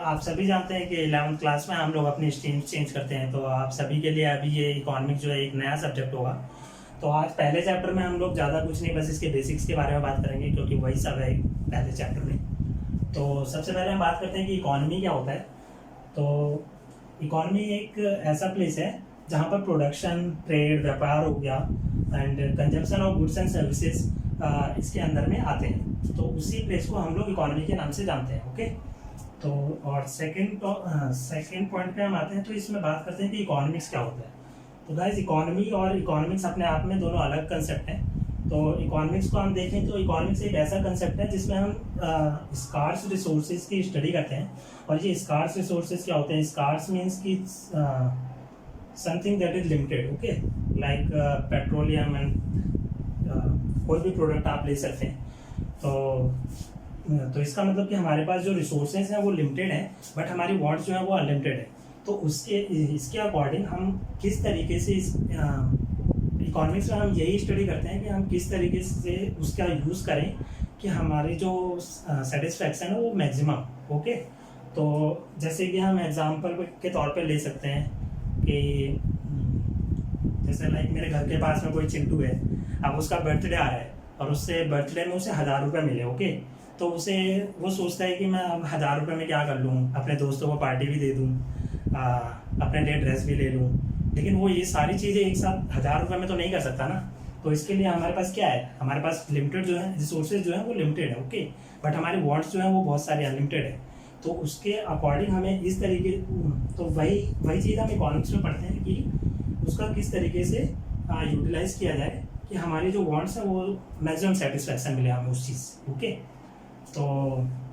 आप सभी जानते हैं कि 11th क्लास में हम लोग अपनी स्ट्रीम चेंज करते हैं, तो आप सभी के लिए अभी ये इकोनॉमिक्स जो है एक नया सब्जेक्ट होगा। तो आज पहले चैप्टर में हम लोग ज़्यादा कुछ नहीं, बस इसके बेसिक्स के बारे में बात करेंगे, क्योंकि वही सब है पहले चैप्टर में। तो सबसे पहले हम बात करते हैं कि इकोनॉमी क्या होता है। तो इकोनॉमी एक ऐसा प्लेस है जहाँ पर प्रोडक्शन, ट्रेड, व्यापार हो गया and consumption of goods and services इसके अंदर में आते हैं। तो उसी प्लेस को हम लोग इकोनॉमी के नाम से जानते हैं। ओके, तो और सेकंड पॉइंट पे हम आते हैं। तो इसमें बात करते हैं कि इकोनॉमिक्स क्या होता है। तो गाइस, इकोनॉमी और इकोनॉमिक्स अपने आप में दोनों अलग कंसेप्ट हैं। तो इकोनॉमिक्स को हम देखें तो इकोनॉमिक्स एक ऐसा कंसेप्ट है जिसमें हम स्कार्स रिसोर्सेज की स्टडी करते हैं। और ये स्कार्स रिसोर्सेज क्या होते हैं? स्कार्स मीन्स कि something that is limited. Okay, like petroleum and कोई भी प्रोडक्ट आप ले सकते हैं। तो इसका मतलब कि हमारे पास जो रिसोर्सेज हैं वो लिमिटेड हैं, बट हमारी वांट्स जो है वो अनलिमिटेड है। तो इसके अकॉर्डिंग हम किस तरीके से इकोनॉमिक्स में हम यही स्टडी करते हैं कि हम किस तरीके से उसका यूज़ करें कि हमारी जो सेटिस्फैक्शन है वो मैक्सिमम। ओके, तो जैसे कि हम एग्जांपल के तौर पे ले सकते हैं कि जैसे लाइक मेरे घर के पास में कोई चिंटू है, अब उसका बर्थडे आ रहा है और उससे बर्थडे में उसे 1000 रुपये मिले। ओके, तो वो सोचता है कि मैं अब 1000 रुपये में क्या कर लूँ, अपने दोस्तों को पार्टी भी दे दूँ, अपने लिए ड्रेस भी ले लूँ। लेकिन वो ये सारी चीज़ें एक साथ 1000 रुपये में तो नहीं कर सकता ना। तो इसके लिए हमारे पास क्या है? हमारे पास लिमिटेड जो है रिसोर्सेज जो है वो लिमिटेड है। ओके, बट हमारी वांट्स जो है वो बहुत सारी अनलिमिटेड है। तो उसके अकॉर्डिंग हमें इस तरीके, तो वही चीज़ हम इकोनॉमिक्स में पढ़ते हैं कि उसका किस तरीके से यूटिलाइज किया जाए कि हमारी जो वांट्स है वो मैक्सिमम सेटिस्फैक्शन मिले हमें उस चीज़ से। ओके, तो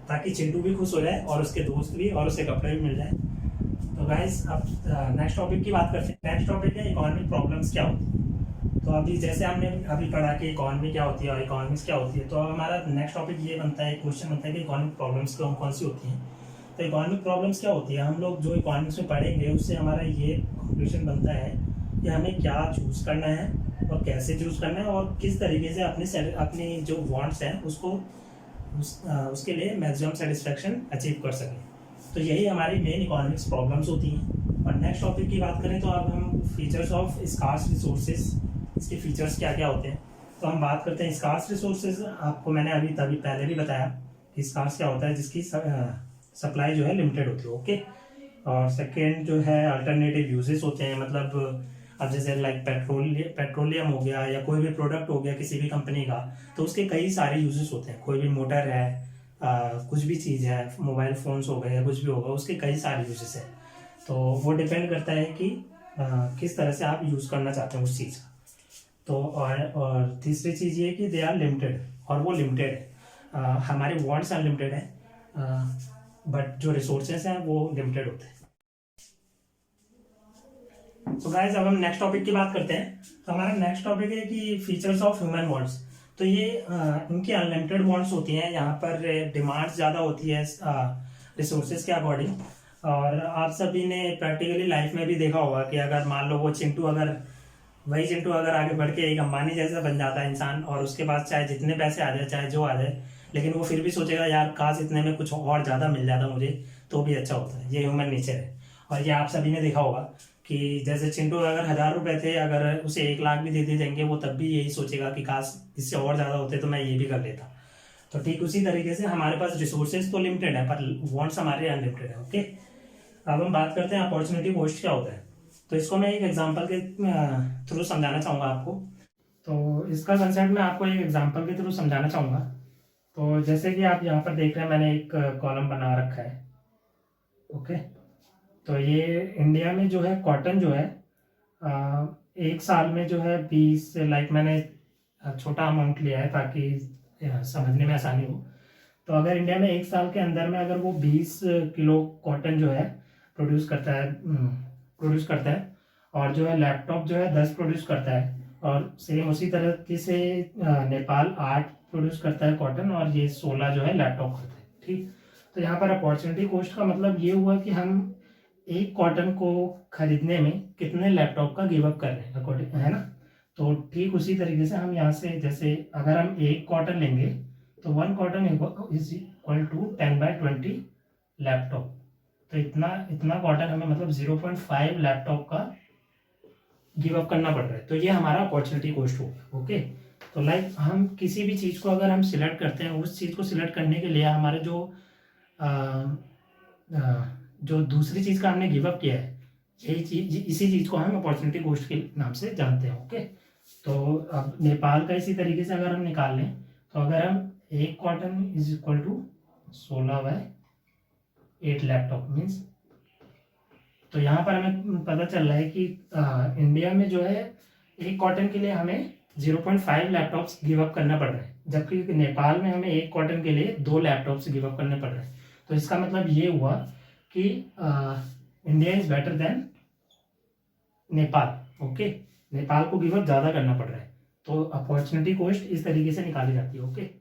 ताकि चिंटू भी खुश हो जाए और उसके दोस्त भी, और उसे कपड़े भी मिल जाए। तो गाइस, अब नेक्स्ट टॉपिक की बात करते हैं। नेक्स्ट टॉपिक है इकोनॉमिक प्रॉब्लम्स क्या होती है। तो अभी जैसे हमने अभी पढ़ा कि इकोनॉमी क्या होती है और इकोनॉमिक्स क्या होती है, तो हमारा नेक्स्ट टॉपिक ये बनता है, क्वेश्चन बनता है कि इकोनॉमिक प्रॉब्लम्स कौन सी होती हैं। तो इकोनॉमिक प्रॉब्लम्स क्या होती है, हम लोग जो इकोनॉमिक्स में पढ़ेंगे उससे हमारा ये कंक्लूजन बनता है कि हमें क्या चूज़ करना है और कैसे चूज़ करना है और किस तरीके से अपनी जो वांट्स हैं उसके लिए मैक्सिमम सेटिस्फैक्शन अचीव कर सकें। तो यही हमारी मेन इकोनॉमिक्स प्रॉब्लम्स होती हैं। और नेक्स्ट टॉपिक की बात करें तो अब हम फीचर्स ऑफ स्कार्स रिसोर्सेज, इसके फीचर्स क्या क्या होते हैं। तो हम बात करते हैं स्कार्स रिसोर्सेज। आपको मैंने तभी पहले भी बताया कि स्कार्स क्या होता है, जिसकी सप्लाई जो है लिमिटेड होती है। ओके, और सेकेंड जो है अल्टरनेटिव यूजेस होते हैं। मतलब अब जैसे लाइक पेट्रोलियम हो गया या कोई भी प्रोडक्ट हो गया किसी भी कंपनी का, तो उसके कई सारे यूजेस होते हैं। कोई भी मोटर है, कुछ भी चीज़ है, मोबाइल फ़ोन्स हो गए या कुछ भी होगा, उसके कई सारे यूजेस हैं। तो वो डिपेंड करता है कि किस तरह से आप यूज़ करना चाहते हैं उस चीज़ का। तो और तीसरी चीज़ ये कि दे आर लिमिटेड, और वो लिमिटेड है। हमारे वांट्स अनलिमिटेड हैं, बट जो रिसोर्सेज हैं वो लिमिटेड होते हैं। तो गाइस, अब हम नेक्स्ट टॉपिक की बात करते हैं। तो हमारा नेक्स्ट टॉपिक है कि फीचर्स ऑफ ह्यूमन वांट्स। तो ये इनकी अनलिमिटेड वांट्स होती हैं, यहाँ पर डिमांड्स ज़्यादा होती है रिसोर्सेज के अकॉर्डिंग। और आप सभी ने प्रैक्टिकली लाइफ में भी देखा होगा कि अगर मान लो वही चिंटू अगर आगे बढ़ के एक अंबानी जैसा बन जाता है इंसान, और उसके पास चाहे जितने पैसे आ जाए, चाहे जो आ जाए, लेकिन वो फिर भी सोचेगा यार काश इतने में कुछ और ज़्यादा मिल जाता मुझे तो भी अच्छा होता है। ये ह्यूमन नेचर है। और ये आप सभी ने देखा होगा कि जैसे चिंटू अगर 1000 रुपये थे, अगर उसे 1 लाख भी दे दिए जाएंगे, वो तब भी यही सोचेगा कि काश इससे और ज़्यादा होते तो मैं ये भी कर लेता। तो ठीक उसी तरीके से हमारे पास रिसोर्सेज तो लिमिटेड है, पर वांट्स हमारे अनलिमिटेड है। ओके, अब हम बात करते हैं अपॉर्चुनिटी कॉस्ट क्या होता है। तो इसको मैं एक एग्जाम्पल के थ्रू समझाना चाहूँगा आपको। तो इसका कंसेप्ट मैं आपको एक एग्जाम्पल के थ्रू समझाना चाहूँगा। तो जैसे कि आप यहाँ पर देख रहे हैं, मैंने एक कॉलम बना रखा है। ओके, तो ये इंडिया में जो है कॉटन जो है एक साल में जो है 20, लाइक मैंने छोटा अमाउंट लिया है ताकि समझने में आसानी हो। तो अगर इंडिया में एक साल के अंदर में अगर वो 20 किलो कॉटन जो है प्रोड्यूस करता है, और जो है लैपटॉप जो है 10 प्रोड्यूस करता है, और सेम उसी तरीके से नेपाल 8 प्रोड्यूस करता है कॉटन, और ये 16 जो है लैपटॉप करता है। ठीक, तो यहाँ पर अपॉर्चुनिटी कॉस्ट का मतलब ये हुआ कि हम एक कॉटन को खरीदने में कितने लैपटॉप का गिव अप कर रहे हैं अकॉर्डिंग, है ना। तो ठीक उसी तरीके से हम यहाँ से, जैसे अगर हम एक कॉटन लेंगे तो 1 cotton is equal to 10/20 laptop. तो इतना क्वार्टर हमें मतलब 0.5 लैपटॉप का गिव अप करना पड़ रहा है। तो ये हमारा अपॉर्चुनिटी कॉस्ट हो गया। ओके, तो लाइक हम किसी भी चीज़ को अगर हम सिलेक्ट करते हैं, उस चीज़ को सिलेक्ट करने के लिए हमारे जो दूसरी चीज़ का हमने गिव अप किया है, यही चीज, इसी चीज़ को हम अपॉर्चुनिटी कॉस्ट के नाम से जानते हैं। ओके, तो अब नेपाल का इसी तरीके से अगर हम निकाल लें, तो अगर हम 1 cotton is equal to 16/8 laptop means, तो यहाँ पर हमें पता चल रहा है कि इंडिया में जो है 1 कॉटन के लिए हमें 0.5 लैपटॉप्स गिव अप करना पड़ रहा है, जबकि नेपाल में हमें 1 कॉटन के लिए 2 लैपटॉप्स गिव अप करने पड़ रहे हैं। तो इसका मतलब ये हुआ कि India is better than Nepal. Okay, Nepal को गिव अप ज़्यादा करना पड़ रहा है। तो अपॉर्चुनिटी कॉस्ट इस तरीके से निकाली जाती है। ओके।